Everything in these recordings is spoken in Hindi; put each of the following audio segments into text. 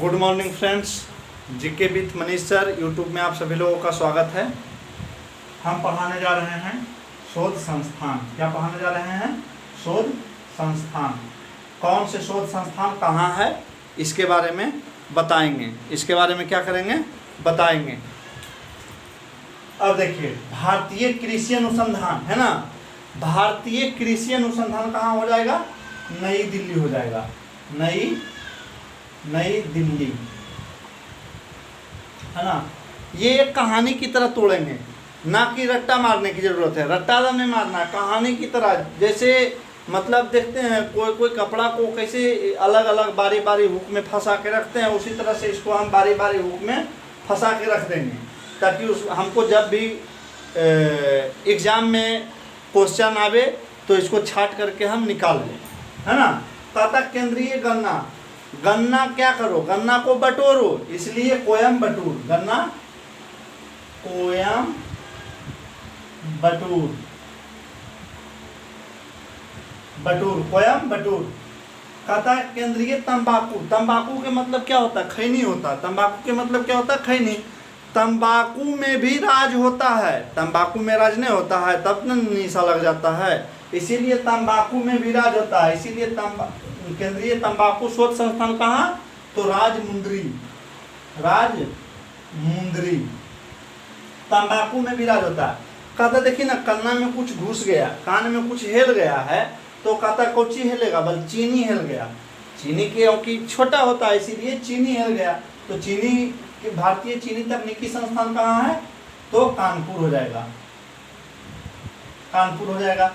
Good morning friends, GK with Manish sir YouTube में आप सभी लोगों का स्वागत है। हम पढ़ाने जा रहे हैं शोध संस्थान। क्या पढ़ाने जा रहे हैं? शोध संस्थान। कौन से शोध संस्थान कहाँ है इसके बारे में बताएंगे। इसके बारे में क्या करेंगे? बताएंगे। अब देखिए, भारतीय कृषि अनुसंधान है ना। भारतीय कृषि अनुसंधान कहाँ हो जाएगा? नई दिल्ली हो जाएगा। नई दिल्ली है ना। ये एक कहानी की तरह तोड़ेंगे, ना कि रट्टा मारने की जरूरत है। रट्टा नहीं मारना, कहानी की तरह। जैसे मतलब देखते हैं कोई कपड़ा को कैसे अलग अलग बारी बारी हुक में फंसा के रखते हैं, उसी तरह से इसको हम बारी बारी हुक में फंसा के रख देंगे, ताकि हमको जब भी एग्जाम में क्वेश्चन आवे तो इसको छाट करके हम निकाल लें, है ना। तथा केंद्रीय गन्ना क्या करो? गन्ना को बटोरो, इसलिए कोयम बटूर। गन्ना कोयम बटूर, कोयम बटूर। कहता है केंद्रीय तंबाकू। तंबाकू के मतलब क्या होता है? खैनी होता है। तंबाकू के मतलब क्या होता है? खैनी। तंबाकू में भी राज होता है। तंबाकू में राज नहीं होता है तब न निशा लग जाता है, इसीलिए तंबाकू में भी राज होता है। इसीलिए केंद्रीय तंबाकू शोध संस्थान कहाँ? तो राजमुंद्री। तंबाकू में भी राज होता है। कहता देखिए ना, कन्ना में कुछ घुस गया, कान में कुछ हिल गया है, तो कहता कौची हिलेगा? बल चीनी हिल गया। चीनी क्योंकि छोटा होता है इसीलिए चीनी हिल गया। तो चीनी कि भारतीय चीनी तकनीकी संस्थान कहाँ है? तो कानपुर हो जाएगा। कानपुर हो जाएगा।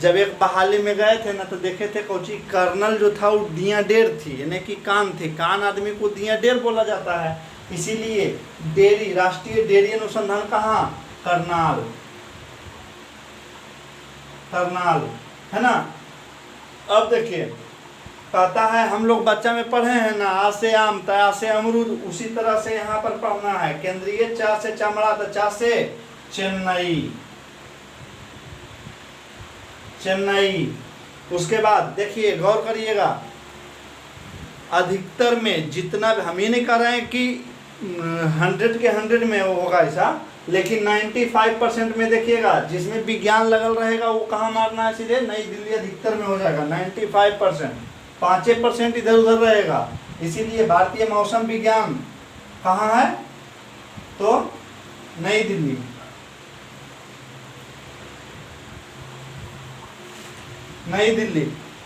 जब एक बहाली में गए थे ना, तो देखे थे कौची कर्नल जो था वो दिया डेर थी, यानी कि कान थे। कान आदमी को दिया डेर बोला जाता है, इसीलिए डेयरी, राष्ट्रीय डेयरी अनुसंधान कहाँ? करनाल है ना। अब देखिए, कहता है हम लोग बच्चा में पढ़े हैं ना, आ से आम, ता से अमरूद, उसी तरह से यहाँ पर पढ़ना है। केंद्रीय चा से चमड़ा, तो चा से चेन्नई। उसके बाद देखिए, गौर करिएगा, अधिकतर में जितना भी, हम ये नहीं कह रहे हैं कि 100 के 100 में होगा ऐसा, लेकिन 95% में देखिएगा जिसमें विज्ञान लगल रहेगा वो कहाँ मारना है? सीधे नई दिल्ली अधिकतर में हो जाएगा। 95%, 5% इधर उधर रहेगा। इसीलिए भारतीय मौसम विज्ञान कहाँ है? तो नई दिल्ली।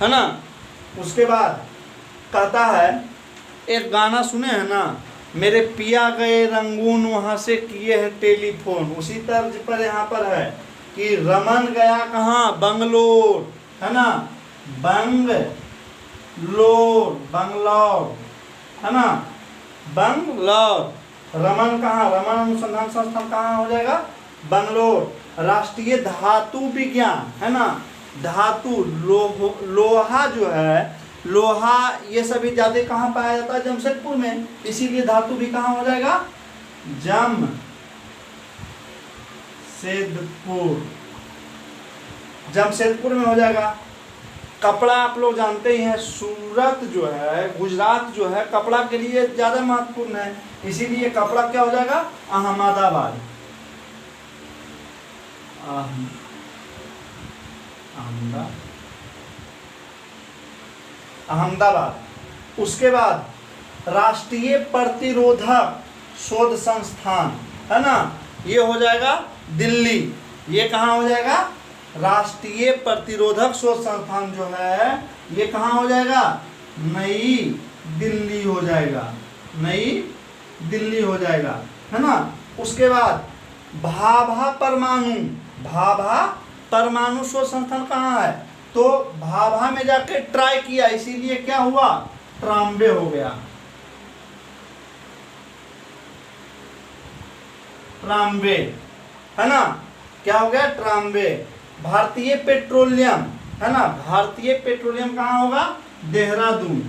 है ना। उसके बाद कहता है, एक गाना सुने हैं ना, मेरे पिया गए रंगून वहाँ से किए हैं टेलीफोन। उसी तर्ज पर यहाँ पर है कि रमन गया कहाँ? बंगलोर, है ना। बंगलौर है ना। बंगलौर। रमन कहाँ? रमन अनुसंधान संस्थान कहाँ हो जाएगा? बंगलोर। राष्ट्रीय धातु विज्ञान है ना। धातु लोहा जो है, लोहा ये सभी ज्यादा कहाँ पाया जाता है? जमशेदपुर में, इसीलिए धातु भी कहाँ हो जाएगा? जमशेदपुर में हो जाएगा। कपड़ा आप लोग जानते ही हैं, सूरत जो है, गुजरात जो है, कपड़ा के लिए ज्यादा महत्वपूर्ण है, इसीलिए कपड़ा क्या हो जाएगा? अहमदाबाद। उसके बाद राष्ट्रीय प्रतिरोधक शोध संस्थान है ना, ये हो जाएगा दिल्ली। ये कहाँ हो जाएगा? राष्ट्रीय प्रतिरोधक शोध संस्थान जो है ये कहाँ हो जाएगा? नई दिल्ली हो जाएगा, है ना। उसके बाद भाभा परमाणु शोध संस्थान कहाँ है? तो भाभा में जाके ट्राई किया, इसीलिए क्या हुआ? ट्राम्बे हो गया। ट्राम्बे है ना। क्या हो गया? ट्राम्बे। भारतीय पेट्रोलियम है ना। भारतीय पेट्रोलियम कहाँ होगा? देहरादून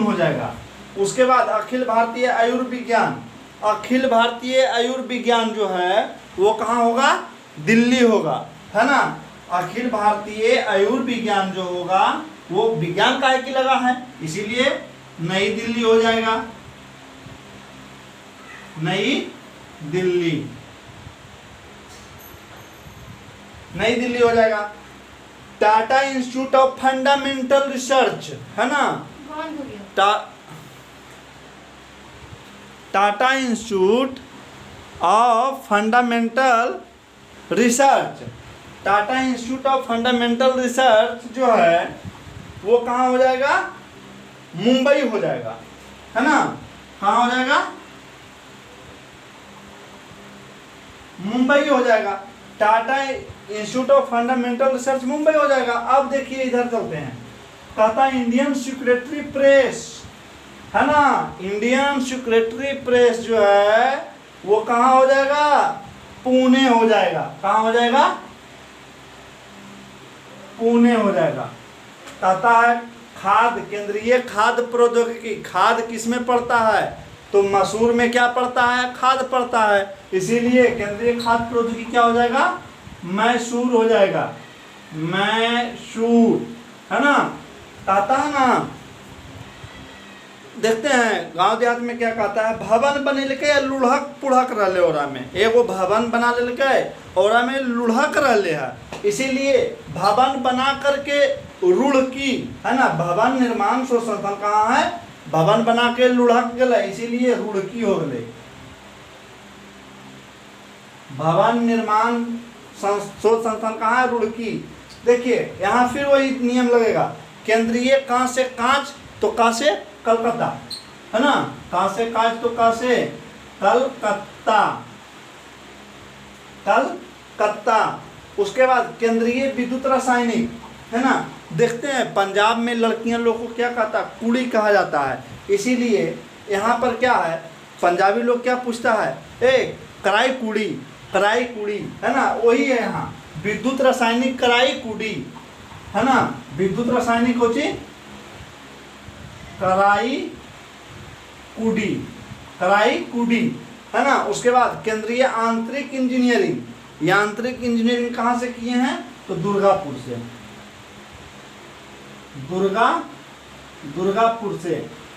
हो जाएगा। उसके बाद अखिल भारतीय आयुर्विज्ञान जो है वो कहाँ होगा? दिल्ली होगा, है ना। अखिल भारतीय आयुर्विज्ञान जो होगा वो विज्ञान काय की लगा है, इसीलिए नई दिल्ली हो जाएगा, नई दिल्ली, नई दिल्ली हो जाएगा। Tata institute of fundamental research है ना, Tata institute of fundamental research, Tata institute of fundamental research जो है वो कहाँ हो जाएगा, मुंबई हो जाएगा, है ना। कहाँ हो जाएगा, मुंबई हो जाएगा। Tata institute of fundamental research Mumbai हो जाएगा। अब देखिए इधर चलते हैं, कहता इंडियन सेक्रेटरी प्रेस है ना, इंडियन सेक्रेटरी प्रेस जो है वो कहाँ हो जाएगा, पुणे हो जाएगा। कहाँ हो जाएगा, पुणे हो जाएगा। कहता है खाद, केंद्रीय खाद्य प्रौद्योगिकी, खाद किसमें पड़ता है, तो मसूर में क्या पड़ता है, खाद पड़ता है, इसीलिए केंद्रीय खाद्य प्रौद्योगिकी क्या हो जाएगा, मैसूर हो जाएगा, मैसूर, है ना। कहता है ना, देखते हैं गांव देहात में क्या कहता है, भवन बनेलके लुढ़क पुढ़क रहले ओरा में, एगो भवन बना लेलके ओरा में लुढ़क रहले है, इसीलिए भवन बना करके रुड़की, है ना, भवन निर्माण शोध संस्थान कहाँ है, भवन बना के लुढ़क गए, इसीलिए रुड़की हो गए। भवन निर्माण शोध संस्थान कहाँ है, रुड़की। देखिए यहाँ फिर वही नियम लगेगा, केंद्रीय कहाँ से कांच, तो कहाँ से कलकत्ता, है ना, कहाँ से कांच तो कहाँ से कलकत्ता, कलकत्ता। उसके बाद केंद्रीय विद्युत रासायनिक, है ना। देखते हैं पंजाब में लड़कियां लोग को क्या कहता है, कुड़ी कहा जाता है, इसीलिए यहाँ पर क्या है, पंजाबी लोग क्या पूछता है, ए कराई कुड़ी, कराई कुड़ी, है ना, वही है यहाँ विद्युत रासायनिक कराई कुड़ी, है ना, विद्युत रासायनिक होची कराई कुड़ी, कराई कुड़ी, है ना। उसके बाद केंद्रीय आंतरिक इंजीनियरिंग, यांत्रिक इंजीनियरिंग कहाँ से किए हैं, तो दुर्गापुर से, दुर्गापुर से,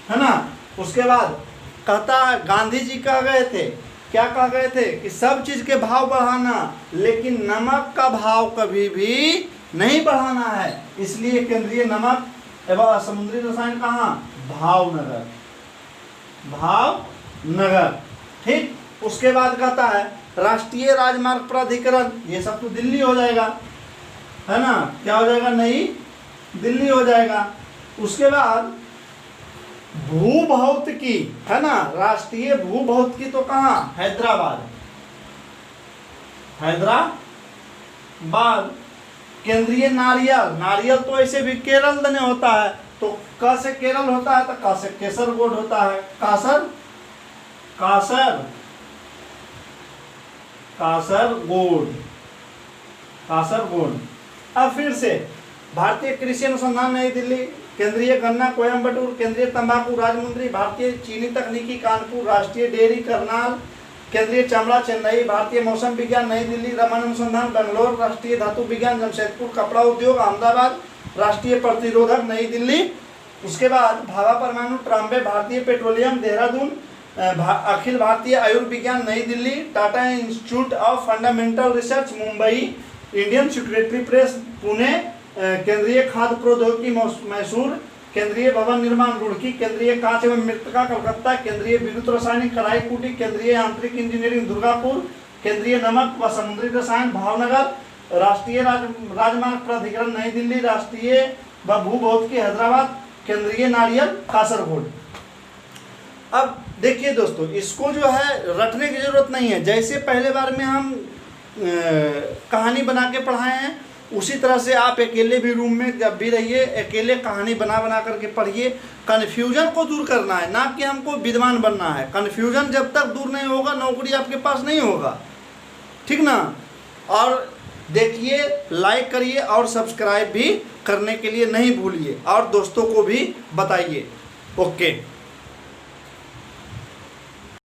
है ना। उसके बाद कहता है गांधी जी कह गए थे, क्या कह गए थे, कि सब चीज के भाव बढ़ाना, लेकिन नमक का भाव कभी भी नहीं बढ़ाना है, इसलिए केंद्रीय नमक एवं समुद्री रसायन कहाँ, भावनगर, भावनगर, ठीक। उसके बाद कहता है राष्ट्रीय राजमार्ग प्राधिकरण, ये सब तो दिल्ली हो जाएगा, है ना, क्या हो जाएगा, नई दिल्ली हो जाएगा। उसके बाद भूभौतिकी, है ना, राष्ट्रीय भूभौतिकी तो कहाँ, हैदराबाद, हैदराबाद। केंद्रीय नारियल, नारियल तो ऐसे भी केरल में होता है, तो क से केरल होता है, तो क से केसरगोड होता है, कासर, कासर, कासरगोड, कासरगोड। अब फिर से भारतीय कृषि अनुसंधान नई दिल्ली, केंद्रीय गन्ना कोयम्बटूर, केंद्रीय तंबाकू राजमुंद्री, भारतीय चीनी तकनीकी कानपुर, राष्ट्रीय डेयरी करनाल, केंद्रीय चमड़ा चेन्नई, भारतीय मौसम विज्ञान नई दिल्ली, रमन अनुसंधान बेंगलोर, राष्ट्रीय धातु विज्ञान जमशेदपुर, कपड़ा उद्योग अहमदाबाद, राष्ट्रीय प्रतिरोधक नई दिल्ली। उसके बाद भाभा परमाणु ट्राम्बे, भारतीय पेट्रोलियम देहरादून, अखिल भारतीय आयुर्विज्ञान नई Delhi, Tata institute of fundamental research Mumbai, Indian secretary press Pune, केंद्रीय खाद्य प्रौद्योगिकी मैसूर, केंद्रीय भवन निर्माण रुड़की, केंद्रीय कांच एवं मृत्तिका कलकत्ता, केंद्रीय विद्युत रासायनिक कराईकुटी, केंद्रीय यांत्रिक इंजीनियरिंग दुर्गापुर, केंद्रीय नमक व समुद्री रसायन भावनगर, राष्ट्रीय राजमार्ग प्राधिकरण नई दिल्ली, राष्ट्रीय व भूभौतिकी हैदराबाद, केंद्रीय नारियल कासरगोड। अब देखिए दोस्तों, इसको जो है रटने की जरूरत नहीं है, जैसे पहले बार में हम कहानी बना के पढ़ाए हैं, उसी तरह से आप अकेले भी रूम में जब भी रहिए, अकेले कहानी बना बना करके पढ़िए। कन्फ्यूजन को दूर करना है, ना कि हमको विद्वान बनना है। कन्फ्यूजन जब तक दूर नहीं होगा, नौकरी आपके पास नहीं होगा, ठीक ना। और देखिए, लाइक करिए और सब्सक्राइब भी करने के लिए नहीं भूलिए, और दोस्तों को भी बताइए। ओके।